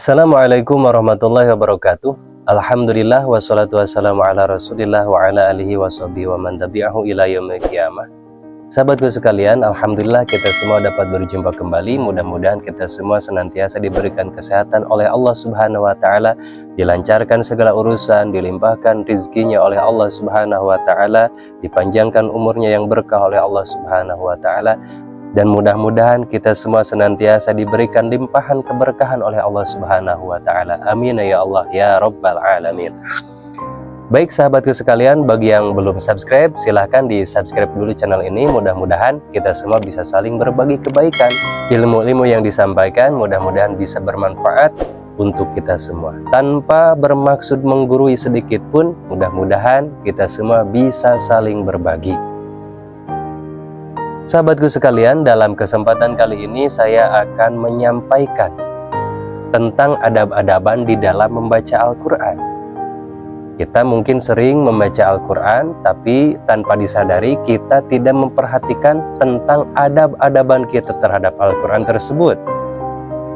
Assalamualaikum warahmatullahi wabarakatuh. Alhamdulillah wassalatu wassalamu ala rasulillah wa ala alihi washabihi wa man tabi'ahu ila yaumil qiyamah. Sahabatku sekalian, alhamdulillah kita semua dapat berjumpa kembali. Mudah-mudahan kita semua senantiasa diberikan kesehatan oleh Allah Subhanahu wa taala, dilancarkan segala urusan, dilimpahkan rizkinya oleh Allah Subhanahu wa taala, dipanjangkan umurnya yang berkah oleh Allah Subhanahu wa taala. Dan mudah-mudahan kita semua senantiasa diberikan limpahan keberkahan oleh Allah Subhanahu wa taala. Amin ya Allah ya rabbal alamin. Baik sahabatku sekalian, bagi yang belum subscribe silahkan di subscribe dulu channel ini. Mudah-mudahan kita semua bisa saling berbagi kebaikan. Ilmu-ilmu yang disampaikan mudah-mudahan bisa bermanfaat untuk kita semua. Tanpa bermaksud menggurui sedikit pun, mudah-mudahan kita semua bisa saling berbagi. Sahabatku sekalian, dalam kesempatan kali ini saya akan menyampaikan tentang adab-adaban di dalam membaca Al-Quran. Kita mungkin sering membaca Al-Quran, tapi tanpa disadari kita tidak memperhatikan tentang adab-adaban kita terhadap Al-Quran tersebut.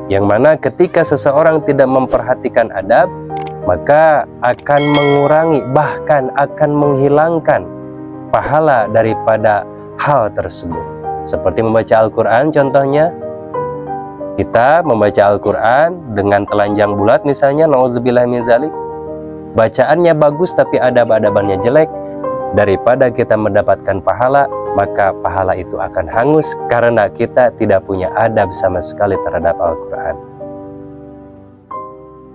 Yang mana ketika seseorang tidak memperhatikan adab, maka akan mengurangi, bahkan akan menghilangkan pahala daripada hal tersebut. Seperti membaca Al-Quran contohnya, kita membaca Al-Quran dengan telanjang bulat misalnya, na'udzubillah min dzalik, bacaannya bagus tapi adab-adabannya jelek, daripada kita mendapatkan pahala, maka pahala itu akan hangus karena kita tidak punya adab sama sekali terhadap Al-Quran.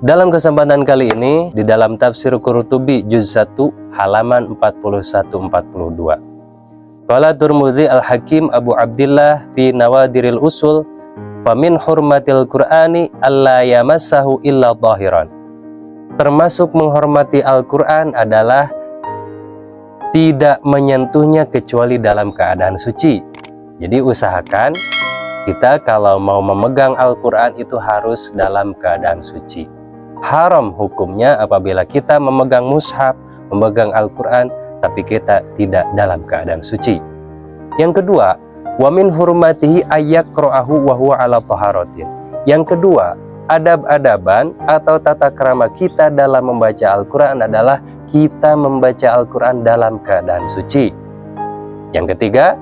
Dalam kesempatan kali ini, di dalam tafsir Qurtubi juz 1 halaman 41-42, Qala Tirmidzi Al-Hakim Abu Abdillah fi Nawadiril Usul, famin hurmatil Qur'ani alla yamassahu illa zahiran. Termasuk menghormati Al-Quran adalah tidak menyentuhnya kecuali dalam keadaan suci. Jadi usahakan kita kalau mau memegang Al-Quran itu harus dalam keadaan suci. Haram hukumnya apabila kita memegang mushaf, memegang Al-Quran, tapi kita tidak dalam keadaan suci. Yang kedua, wa min hurmatihi ayyaqra'ahu wa huwa ala taharatin. Yang kedua, adab-adaban atau tata krama kita dalam membaca Al-Quran adalah kita membaca Al-Quran dalam keadaan suci. Yang ketiga,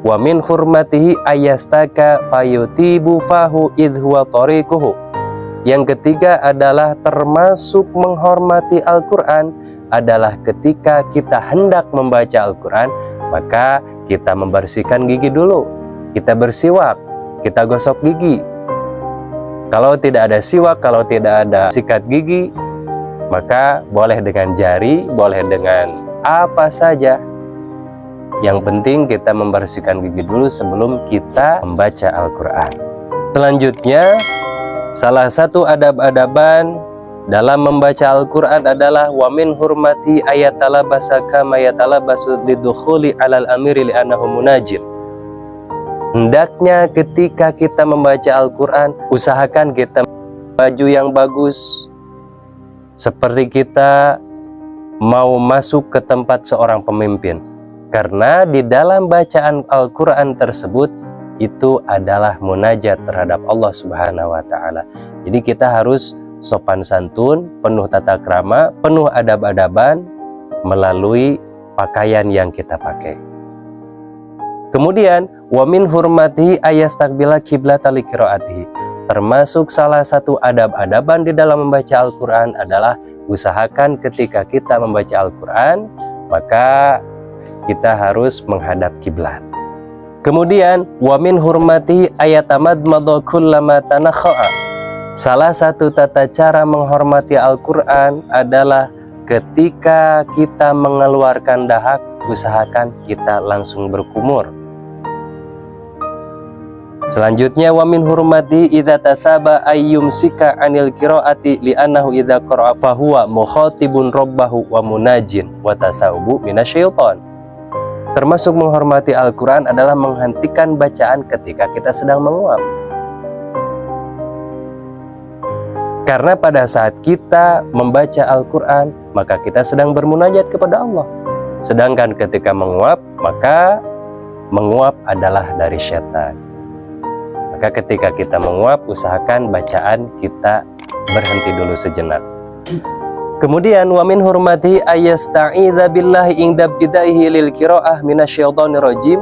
wa min hurmatihi ayyastaka fayutibu fahu idh huwa tariquhu. Yang ketiga adalah termasuk menghormati Al-Quran adalah ketika kita hendak membaca Al-Quran, maka kita membersihkan gigi dulu, kita bersiwak, kita gosok gigi. Kalau tidak ada siwak, kalau tidak ada sikat gigi, maka boleh dengan jari, boleh dengan apa saja. Yang penting kita membersihkan gigi dulu sebelum kita membaca Al-Quran. Selanjutnya, salah satu adab-adaban dalam membaca Al-Quran adalah wa min hurmati ayatalabasa kama yatalabasu lidukhuli alal amiri li'annahu munajir. Hendaknya ketika kita membaca Al-Quran, usahakan kita baju yang bagus, seperti kita mau masuk ke tempat seorang pemimpin. Karena di dalam bacaan Al-Quran tersebut itu adalah munajat terhadap Allah Subhanahu wa taala. Jadi kita harus sopan santun, penuh tata krama, penuh adab-adaban melalui pakaian yang kita pakai. Kemudian, wa min hurmatihi ayastaqbila qiblata liqiraatihi. Termasuk salah satu adab-adaban di dalam membaca Al-Quran adalah usahakan ketika kita membaca Al-Quran, maka kita harus menghadap kiblat. Kemudian, wa min hurmatihi ayatamadmadha kullama tanakha'a. Salah satu tata cara menghormati Al-Quran adalah ketika kita mengeluarkan dahak, usahakan kita langsung berkumur. Selanjutnya, wa min hurmati idza tasaba ayyumsika anil qiraati li'annahu idza qara'a fahuwa mukhatibun rabbahu wa munajin wa tasawubu minasyaiton. Termasuk menghormati Al-Quran adalah menghentikan bacaan ketika kita sedang menguap. Karena pada saat kita membaca Al-Quran, maka kita sedang bermunajat kepada Allah. Sedangkan ketika menguap, maka menguap adalah dari syaitan. Maka ketika kita menguap, usahakan bacaan kita berhenti dulu sejenak. Kemudian wa min hurmati ayasta'iza billahi inda ibtidaihi lil qiraah minasyaitonir rajim.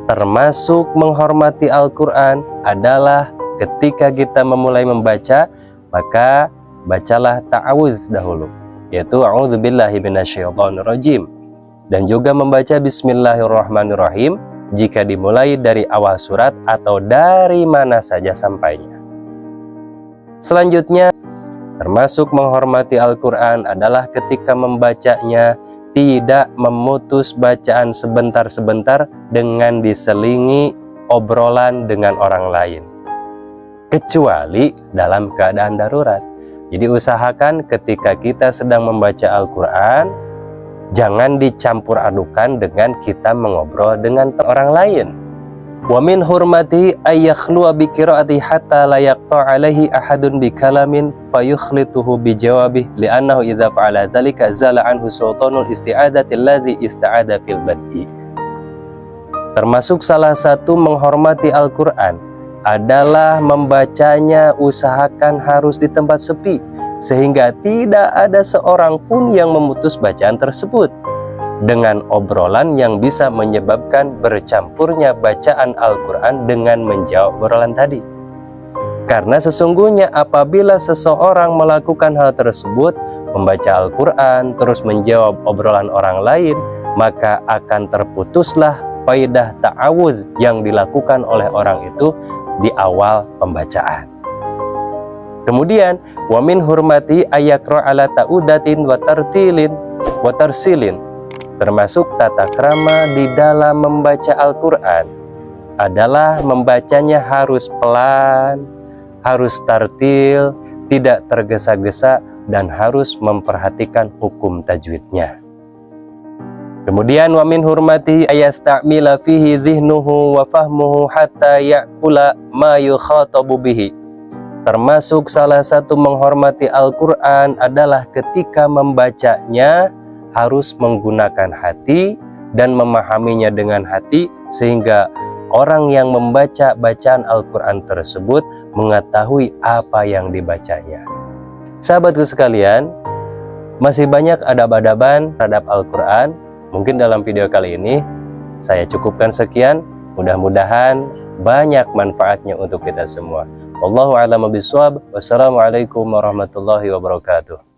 Termasuk menghormati Al-Qur'an adalah ketika kita memulai membaca, maka bacalah ta'awuz dahulu, yaitu a'udzubillahi minasyaitonir rajim, dan juga membaca bismillahirrahmanirrahim jika dimulai dari awal surat atau dari mana saja sampainya. Selanjutnya, termasuk menghormati Al-Quran adalah ketika membacanya tidak memutus bacaan sebentar-sebentar dengan diselingi obrolan dengan orang lain, kecuali dalam keadaan darurat. Jadi usahakan ketika kita sedang membaca Al-Quran, jangan dicampur adukan dengan kita mengobrol dengan orang lain. Wa min hurmati ayyakhluwa bi qiraati hatta la yaqta' alaihi ahadun bi kalamin fayukhlituhu bi jawabih li'annahu idza fa'ala dzalika zala anhu sultanul isti'adati allazi ista'ada fil bad'i. Termasuk salah satu menghormati Al-Quran adalah membacanya usahakan harus di tempat sepi, sehingga tidak ada seorang pun yang memutus bacaan tersebut dengan obrolan yang bisa menyebabkan bercampurnya bacaan Al-Quran dengan menjawab obrolan tadi. Karena sesungguhnya apabila seseorang melakukan hal tersebut, membaca Al-Quran terus menjawab obrolan orang lain, maka akan terputuslah faidah ta'awuz yang dilakukan oleh orang itu di awal pembacaan. Kemudian wa min hurmati ayakra ala ta'udatin wa tarsilin. Termasuk tata krama di dalam membaca Al-Quran adalah membacanya harus pelan, harus tartil, tidak tergesa-gesa, dan harus memperhatikan hukum tajwidnya. Kemudian wa min hurmati ayasta'mila fihi zihnuhu wa fahmuhu hatta ya'kula ma yukhatabu bihi. Termasuk salah satu menghormati Al-Quran adalah ketika membacanya harus menggunakan hati dan memahaminya dengan hati, sehingga orang yang membaca bacaan Al-Quran tersebut mengetahui apa yang dibacanya. Sahabatku sekalian, masih banyak adab-adaban terhadap Al-Quran. Mungkin dalam video kali ini saya cukupkan sekian. Mudah-mudahan banyak manfaatnya untuk kita semua. Wallahu a'lam bishawab. Wassalamualaikum warahmatullahi wabarakatuh.